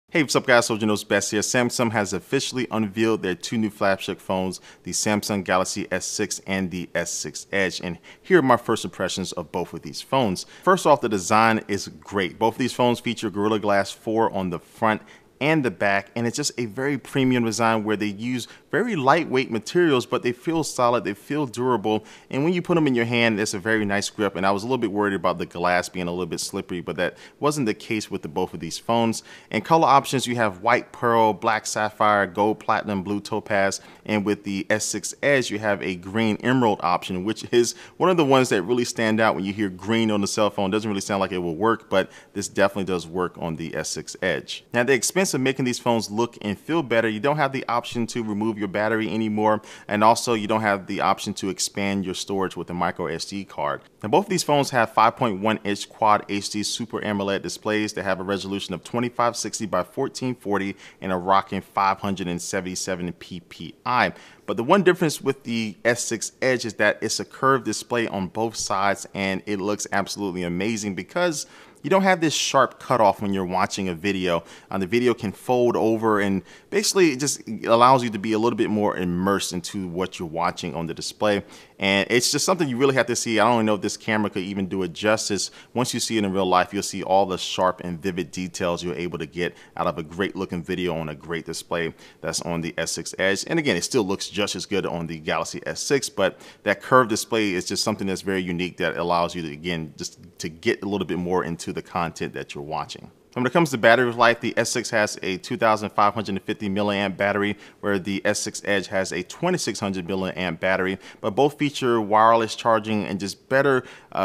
Hey, what's up guys, Soldier Knows Best here. Samsung has officially unveiled their two new flagship phones, the Samsung Galaxy S6 and the S6 Edge. And here are my first impressions of both of these phones. First off, the design is great. Both of these phones feature Gorilla Glass 4 on the front and the back, and it's just a very premium design where they use very lightweight materials, but they feel solid, they feel durable, and when you put them in your hand, it's a very nice grip. And I was a little bit worried about the glass being a little bit slippery, but that wasn't the case with both of these phones. And color options, you have white pearl, black sapphire, gold platinum, blue topaz, and with the S6 Edge, you have a green emerald option, which is one of the ones that really stand out when you hear green on the cell phone. It doesn't really sound like it will work, but this definitely does work on the S6 Edge. Now, the expense of making these phones look and feel better, you don't have the option to remove your battery anymore, and also you don't have the option to expand your storage with a micro SD card. Now, both of these phones have 5.1-inch Quad HD Super AMOLED displays that have a resolution of 2560 by 1440 and a rocking 577 ppi. But the one difference with the S6 Edge is that it's a curved display on both sides, and it looks absolutely amazing because you don't have this sharp cutoff when you're watching a video. The video can fold over, and basically it just allows you to be a little bit more immersed into what you're watching on the display. And it's just something you really have to see. I don't know if this camera could even do it justice. Once you see it in real life, you'll see all the sharp and vivid details you're able to get out of a great looking video on a great display that's on the S6 Edge. And again, it still looks just as good on the Galaxy S6, but that curved display is just something that's very unique that allows you to, again, just to get a little bit more into the content that you're watching. When it comes to battery life, the S6 has a 2,550 milliamp battery, where the S6 Edge has a 2,600 milliamp battery, but both feature wireless charging and just better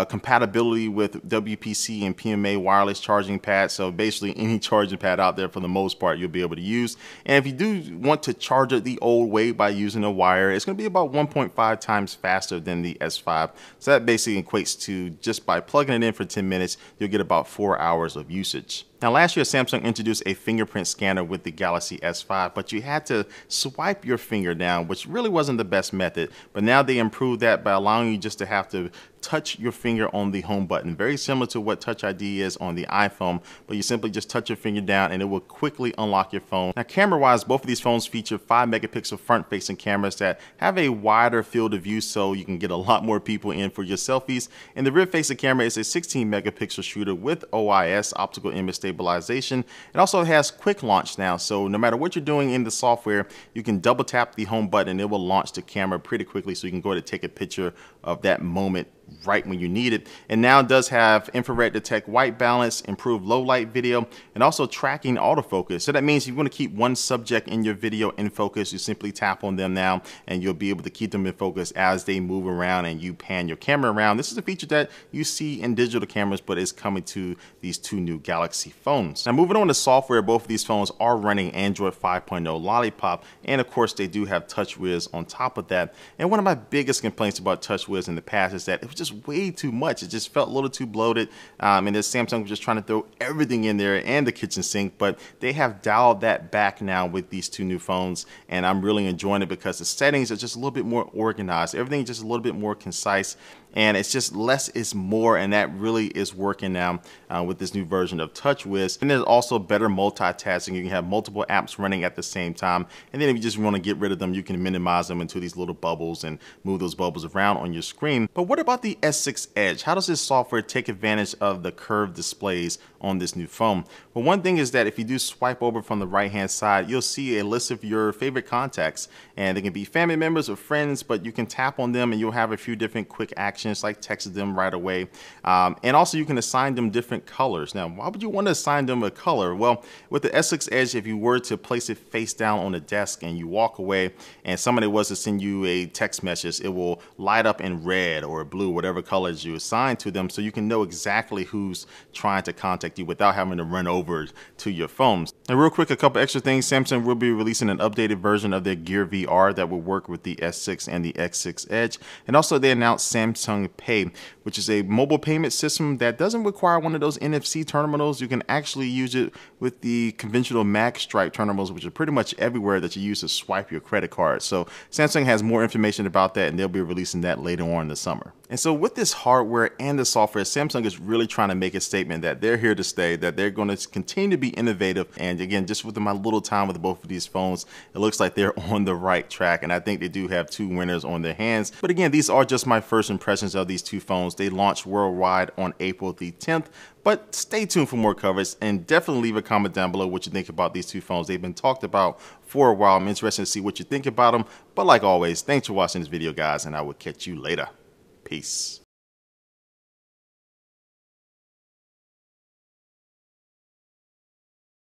compatibility with WPC and PMA wireless charging pads. So basically any charging pad out there for the most part you'll be able to use. And if you do want to charge it the old way by using a wire, it's going to be about 1.5 times faster than the S5. So that basically equates to, just by plugging it in for 10 minutes, you'll get about 4 hours of usage. Now, last year, Samsung introduced a fingerprint scanner with the Galaxy S5, but you had to swipe your finger down, which really wasn't the best method. But now they improved that by allowing you just to have to touch your finger on the home button, very similar to what Touch ID is on the iPhone, but you simply just touch your finger down and it will quickly unlock your phone. Now, camera-wise, both of these phones feature 5-megapixel front-facing cameras that have a wider field of view, so you can get a lot more people in for your selfies. And the rear-facing camera is a 16-megapixel shooter with OIS, optical image stabilization. It also has quick launch now, so no matter what you're doing in the software, you can double tap the home button and it will launch the camera pretty quickly, so you can go ahead and take a picture of that moment right when you need it. And now it does have infrared detect white balance, improved low light video, and also tracking autofocus. So that means if you want to keep one subject in your video in focus, you simply tap on them now and you'll be able to keep them in focus as they move around and you pan your camera around. This is a feature that you see in digital cameras, but it's coming to these two new Galaxy phones. Now, moving on to software, both of these phones are running Android 5.0 Lollipop, and of course they do have TouchWiz on top of that. And one of my biggest complaints about TouchWiz in the past is that it was just way too much. It just felt a little too bloated, and this Samsung was just trying to throw everything in there and the kitchen sink, but they have dialed that back now with these two new phones, and I'm really enjoying it because the settings are just a little bit more organized. Everything is just a little bit more concise, and it's just less is more, and that really is working now with this new version of TouchWiz. And there's also better multitasking. You can have multiple apps running at the same time, and then if you just want to get rid of them, you can minimize them into these little bubbles and move those bubbles around on your screen. But what about the S6 Edge? How does this software take advantage of the curved displays on this new phone? Well, one thing is that if you do swipe over from the right hand side, you'll see a list of your favorite contacts, and they can be family members or friends, but you can tap on them and you'll have a few different quick actions like text them right away, and also you can assign them different colors. Now, why would you want to assign them a color? Well, with the S6 Edge, if you were to place it face down on the desk and you walk away and somebody was to send you a text message, it will light up in red or blue, whatever colors you assign to them, so you can know exactly who's trying to contact you without having to run over to your phones. And real quick, a couple extra things. Samsung will be releasing an updated version of their Gear VR that will work with the S6 and the S6 Edge. And also they announced Samsung Samsung Pay, which is a mobile payment system that doesn't require one of those NFC terminals. You can actually use it with the conventional magstripe terminals, which are pretty much everywhere that you use to swipe your credit card. So Samsung has more information about that, and they'll be releasing that later on in the summer. And so with this hardware and the software, Samsung is really trying to make a statement that they're here to stay, that they're going to continue to be innovative. And again, just with my little time with both of these phones, it looks like they're on the right track. And I think they do have two winners on their hands. But again, these are just my first impressions of these two phones. They launched worldwide on April the 10th. But stay tuned for more coverage, and definitely leave a comment down below what you think about these two phones. They've been talked about for a while. I'm interested to see what you think about them. But like always, thanks for watching this video, guys, and I will catch you later. Peace.